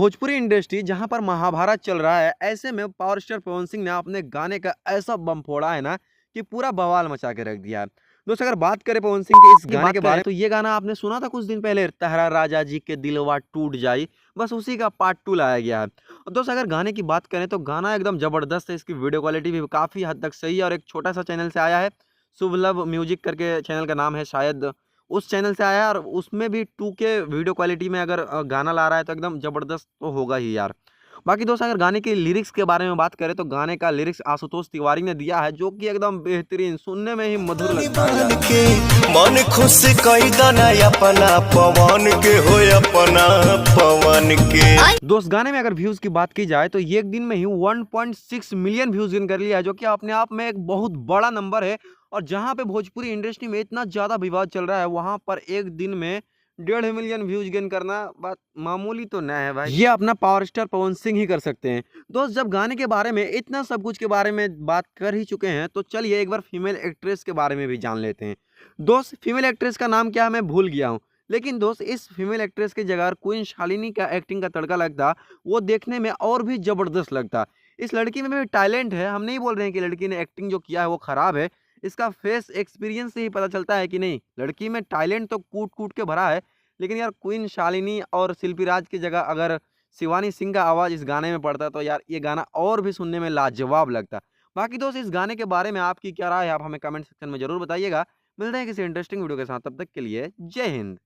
Bhojpuri industry जहां पर महाभारत चल रहा है, ऐसे में पावर स्टार पवन सिंह ने अपने गाने का ऐसा बम फोड़ा है ना कि पूरा बवाल मचा के रख दिया है। दोस्तों, अगर बात करें पवन सिंह के इस गाने के बारे में, तो ये गाना आपने सुना था कुछ दिन पहले, तहरा राजा जी के दिलवा टूट जाई, बस उसी का पार्ट 2 लाया गया है। और दोस्तों, अगर गाने की बात करें तो गाना एकदम जबरदस्त है। इसकी वीडियो क्वालिटी भी काफी हद तक सही है और एक छोटा सा चैनल से आया है, शुभ लव म्यूजिक करके चैनल का नाम है शायद, उस चैनल से आया है और उसमें भी 2K वीडियो क्वालिटी में अगर गाना ला रहा है तो एकदम ज़बरदस्त तो होगा ही यार। बाकी दोस्त, अगर गाने के लिरिक्स के बारे में बात करें तो गाने का लिरिक्स आशुतोष तिवारी ने दिया है, जो कि एकदम बेहतरीन, सुनने में ही मधुर लगता है यार। मन खुश कई दना अपना पवन के हो, अपना पवन के। दोस्त, गाने में अगर व्यूज की बात की जाए तो ये एक दिन में ही 1.6 मिलियन व्यूज गेन कर लिया है, जो कि अपने आप में एक बहुत बड़ा नंबर है। और जहां पे भोजपुरी इंडस्ट्री में इतना ज्यादा विवाद चल रहा है, वहां पर एक दिन में 1.5 मिलियन व्यूज गेन करना बात मामूली तो न है भाई। ये अपना पावर स्टार पवन सिंह ही कर सकते हैं। दोस्त, जब गाने के बारे में इतना सब कुछ के बारे में बात कर ही चुके हैं, तो चलिए एक बार फीमेल एक्ट्रेस के बारे में भी जान लेते हैं। दोस्त, फीमेल एक्ट्रेस का नाम क्या है मैं भूल गया हूँ, लेकिन दोस्त इस फीमेल एक्ट्रेस की जगह क्वीन शालिनी का एक्टिंग का तड़का लगता, वो देखने में और भी जबरदस्त लगता। इस लड़की में भी टैलेंट है, हम नहीं बोल रहे हैं कि लड़की ने एक्टिंग जो किया है वो खराब है। इसका फेस एक्सपीरियंस से ही पता चलता है कि नहीं, लड़की में टैलेंट तो कूट कूट के भरा है। लेकिन यार, क्वीन शालिनी और शिल्पी राज की जगह अगर शिवानी सिंह का आवाज़ इस गाने में पड़ता तो यार ये गाना और भी सुनने में लाजवाब लगता। बाकी दोस्त, इस गाने के बारे में आपकी क्या राय है, आप हमें कमेंट सेक्शन में जरूर बताइएगा। मिलते हैं किसी इंटरेस्टिंग वीडियो के साथ, तब तक के लिए जय हिंद।